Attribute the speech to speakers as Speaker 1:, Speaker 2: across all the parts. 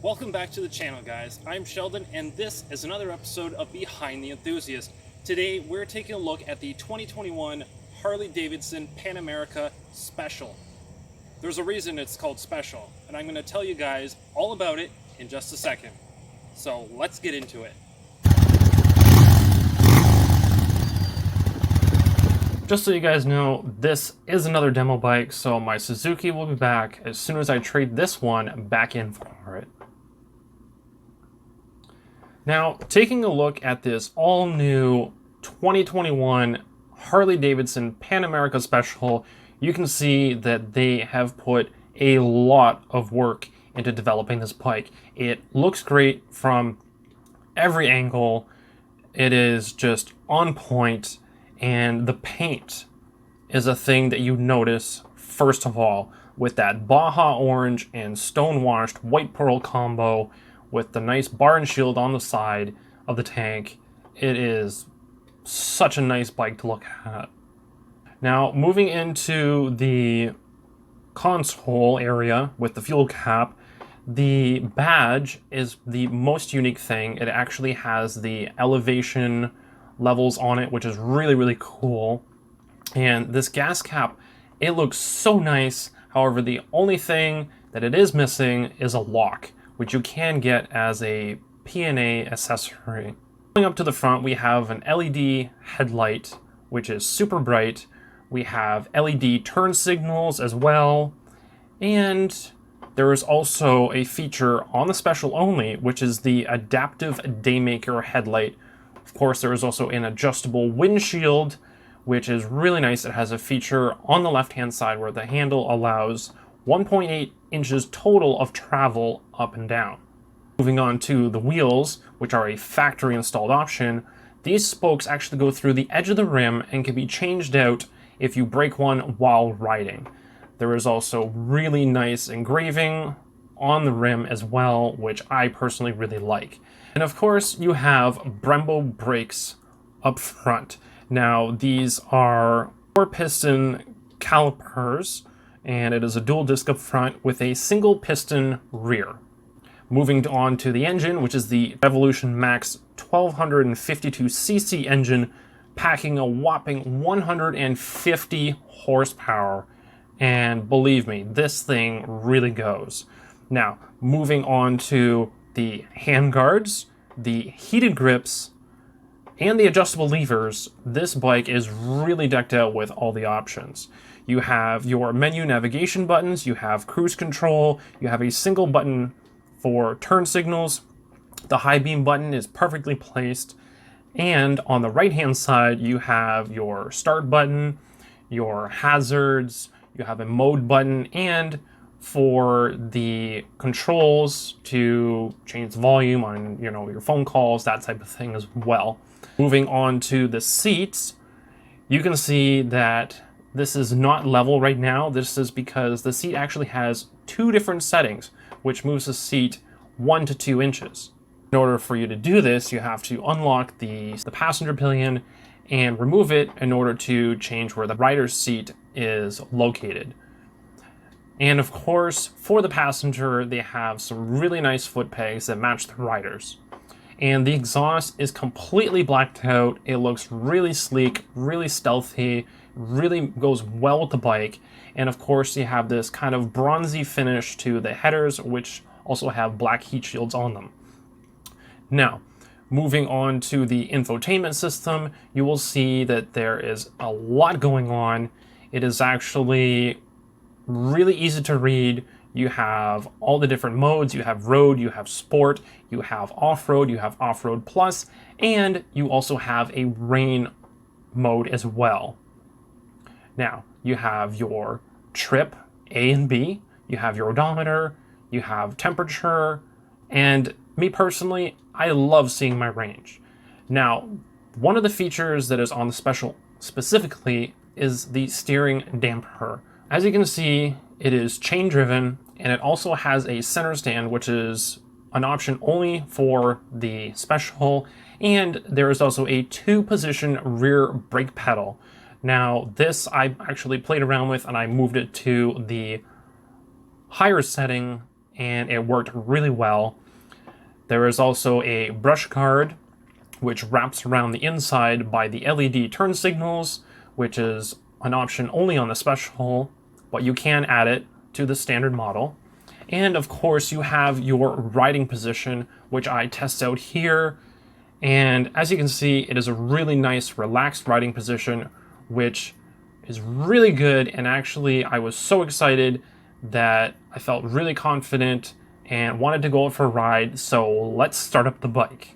Speaker 1: Welcome back to the channel, guys. I'm Sheldon, and this is another episode of Behind the Enthusiast. Today, we're taking a look at the 2021 Harley Davidson Pan America Special. There's a reason it's called Special, and I'm going to tell you guys all about it in just a second. So let's get into it. Just so you guys know, this is another demo bike, so my Suzuki will be back as soon as I trade this one back in for it. Now, taking a look at this all-new 2021 Harley Davidson Pan America Special, you can see that they have put a lot of work into developing this bike. It looks great from every angle. It is just on point, and the paint is a thing that you notice first of all with that Baja orange and stone-washed white pearl combo with the nice barn shield on the side of the tank. It is such a nice bike to look at. Now, moving into the console area with the fuel cap, the badge is the most unique thing. It actually has the elevation levels on it, which is really cool. And this gas cap, it looks so nice. However, the only thing that it is missing is a lock, which you can get as a P&A accessory. Going up to the front, we have an LED headlight, which is super bright. We have LED turn signals as well. And there is also a feature on the Special only, which is the adaptive daymaker headlight. Of course, there is also an adjustable windshield, which is really nice. It has a feature on the left-hand side where the handle allows 1.8 inches total of travel up and down. Moving on to the wheels, which are a factory installed option, these spokes actually go through the edge of the rim and can be changed out if you break one while riding. There is also really nice engraving on the rim as well, which I personally really like. And of course, you have Brembo brakes up front. Now, these are 4-piston calipers, and it is a dual disc up front with a single piston rear. Moving on to the engine, which is the Revolution Max 1252cc engine, packing a whopping 150 horsepower. And believe me, this thing really goes. Now, moving on to the handguards, the heated grips, and the adjustable levers, this bike is really decked out with all the options. You have your menu navigation buttons, you have cruise control, you have a single button for turn signals, the high beam button is perfectly placed, and on the right hand side you have your start button, your hazards, you have a mode button, and for the controls to change the volume on your phone calls, that type of thing as well. Moving on to the seats, you can see that this is not level right now. This is because the seat actually has 2 different settings, which moves the seat 1 to 2 inches. In order for you to do this, you have to unlock the passenger pillion and remove it in order to change where the rider's seat is located. And of course, for the passenger, they have some really nice foot pegs that match the riders. And the exhaust is completely blacked out. It looks really sleek, really stealthy, really goes well with the bike. And of course, you have this kind of bronzy finish to the headers, which also have black heat shields on them. Now, moving on to the infotainment system, you will see that there is a lot going on. It is actually really easy to read. You have all the different modes. You have road, you have sport, you have off-road, you have off-road plus, and you also have a rain mode as well. Now, you have your trip A and B, you have your odometer, you have temperature, and me personally, I love seeing my range. Now, one of the features that is on the Special specifically is the steering damper. As you can see, it is chain driven, and it also has a center stand, which is an option only for the Special, and there is also a 2-position rear brake pedal. Now, this I actually played around with, and I moved it to the higher setting and it worked really well. There is also a brush guard, which wraps around the inside by the LED turn signals, which is an option only on the special, but you can add it to the standard model. And of course, you have your riding position, which I test out here. And as you can see, it is a really nice, relaxed riding position, which is really good. And actually, I was so excited that I felt really confident and wanted to go out for a ride. So let's start up the bike.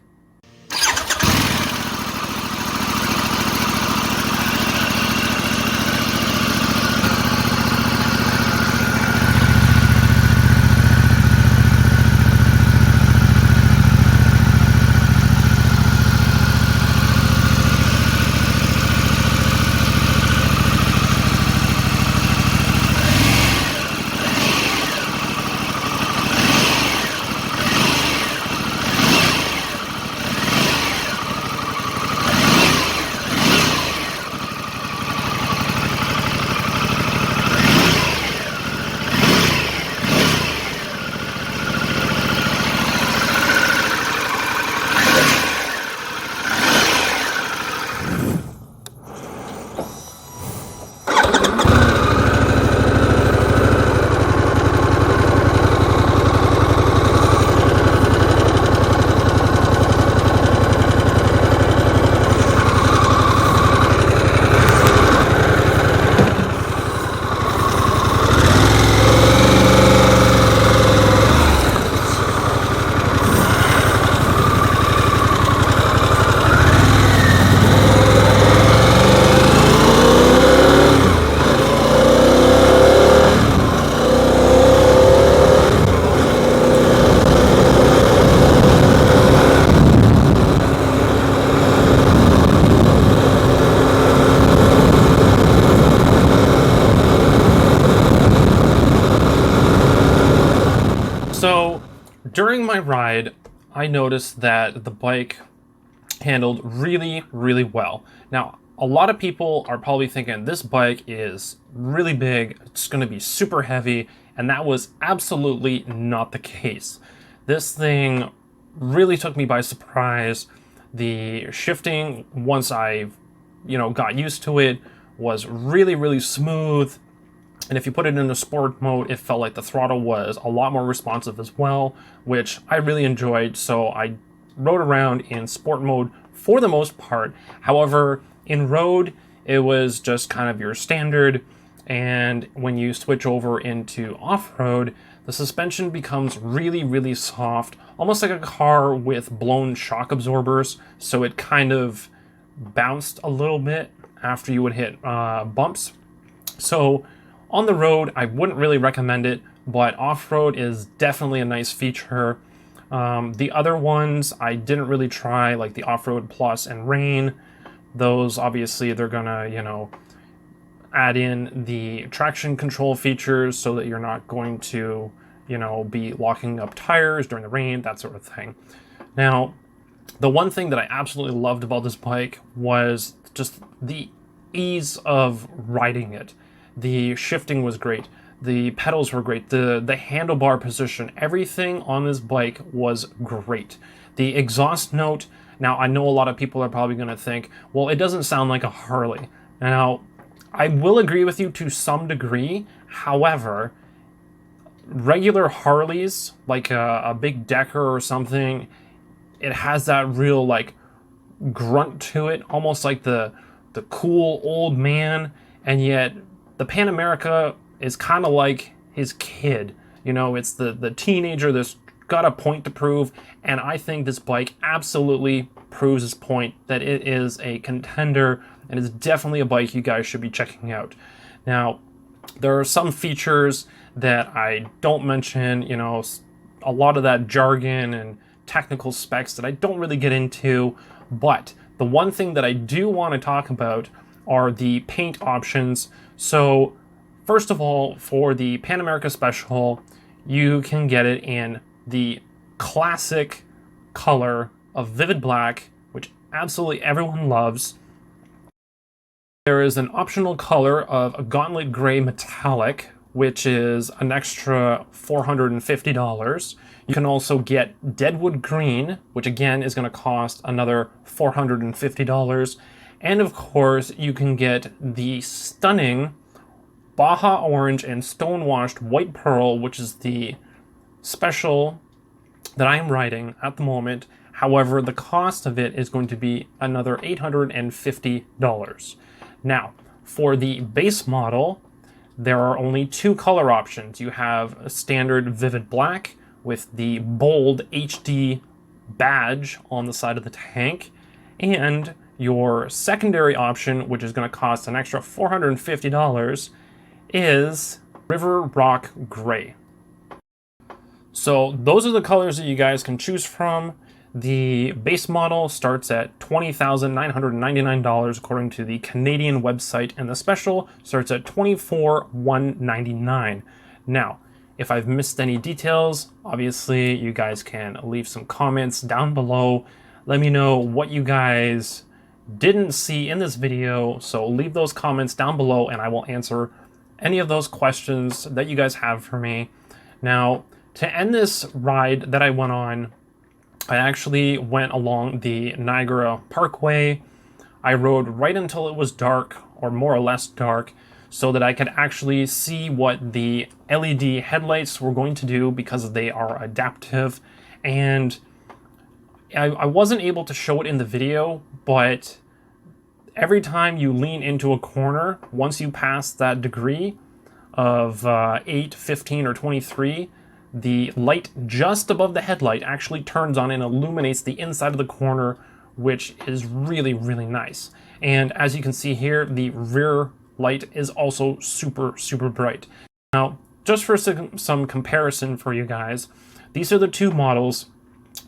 Speaker 1: So during my ride, I noticed that the bike handled really, really well. Now, a lot of people are probably thinking this bike is really big, it's going to be super heavy, and that was absolutely not the case. This thing really took me by surprise. The shifting, once I, got used to it, was really, really smooth. And if you put it in a sport mode, it felt like the throttle was a lot more responsive as well, which I really enjoyed. So I rode around in sport mode for the most part. However, in road, it was just kind of your standard. And when you switch over into off-road, the suspension becomes really, really soft, almost like a car with blown shock absorbers. So it kind of bounced a little bit after you would hit bumps. So on the road, I wouldn't really recommend it, but off-road is definitely a nice feature. The other ones I didn't really try, like the Off-Road Plus and Rain. Those, obviously, they're gonna, add in the traction control features so that you're not going to, be locking up tires during the rain, that sort of thing. Now, the one thing that I absolutely loved about this bike was just the ease of riding it. The shifting was great. The pedals were great. The handlebar position, everything on this bike was great. The exhaust note, now I know a lot of people are probably going to think, well, it doesn't sound like a Harley. Now, I will agree with you to some degree. However, regular Harleys, like a big Decker or something, it has that real like grunt to it, almost like the cool old man, and yet the Pan America is kind of like his kid. It's the teenager that's got a point to prove, and I think this bike absolutely proves his point that it is a contender and is definitely a bike you guys should be checking out. Now, there are some features that I don't mention, a lot of that jargon and technical specs that I don't really get into, but the one thing that I do want to talk about are the paint options. So first of all, for the Pan America Special, you can get it in the classic color of Vivid Black, which absolutely everyone loves. There is an optional color of a Gauntlet Gray Metallic, which is an extra $450. You can also get Deadwood Green, which again is going to cost another $450. And of course, you can get the stunning Baja Orange and Stonewashed White Pearl, which is the special that I am writing at the moment. However, the cost of it is going to be another $850. Now, for the base model, there are only two color options. You have a standard vivid black with the bold HD badge on the side of the tank, and your secondary option, which is going to cost an extra $450, is River Rock Gray. So those are the colors that you guys can choose from. The base model starts at $20,999 according to the Canadian website, and the special starts at $24,199. Now, if I've missed any details, obviously you guys can leave some comments down below. Let me know what you guys didn't see in this video, so leave those comments down below and I will answer any of those questions that you guys have for me. Now, to end this ride that I went on, I actually went along the Niagara Parkway. I rode right until it was dark, or more or less dark, so that I could actually see what the LED headlights were going to do because they are adaptive. And I wasn't able to show it in the video, but every time you lean into a corner, once you pass that degree of 8, 15, or 23, the light just above the headlight actually turns on and illuminates the inside of the corner, which is really, really nice. And as you can see here, the rear light is also super, super bright. Now, just for some comparison for you guys, these are the two models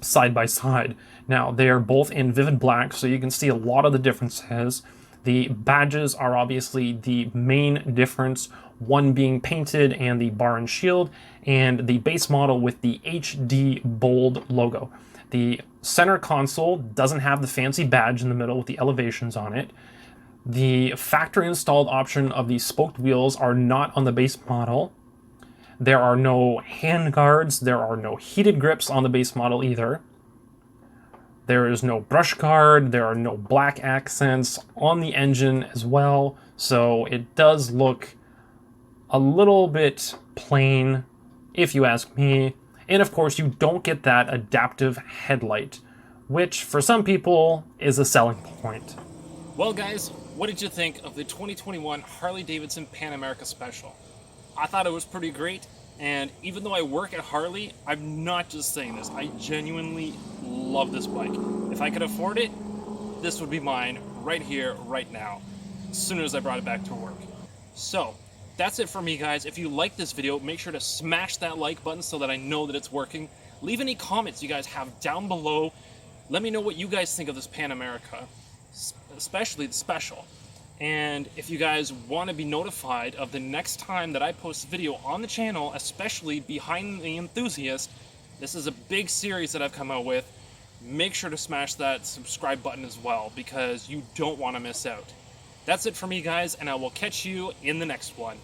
Speaker 1: side by side. Now, they are both in vivid black, so you can see a lot of the differences. The badges are obviously the main difference, one being painted and the bar and shield, and the base model with the HD bold logo. The center console doesn't have the fancy badge in the middle with the elevations on it. The factory installed option of the spoked wheels are not on the base model. There are no hand guards, there are no heated grips on the base model either. There is no brush guard, there are no black accents on the engine as well, so it does look a little bit plain, if you ask me. And of course, you don't get that adaptive headlight, which for some people is a selling point. Well guys, what did you think of the 2021 Harley Davidson Pan America Special? I thought it was pretty great, and even though I work at Harley, I'm not just saying this, I genuinely love this bike. If I could afford it, this would be mine right here, right now, as soon as I brought it back to work. So, that's it for me guys. If you like this video, make sure to smash that like button so that I know that it's working. Leave any comments you guys have down below. Let me know what you guys think of this Pan America, especially the special. And if you guys want to be notified of the next time that I post a video on the channel, especially Behind the Enthusiast, this is a big series that I've come out with, make sure to smash that subscribe button as well, because you don't want to miss out. That's it for me guys, and I will catch you in the next one.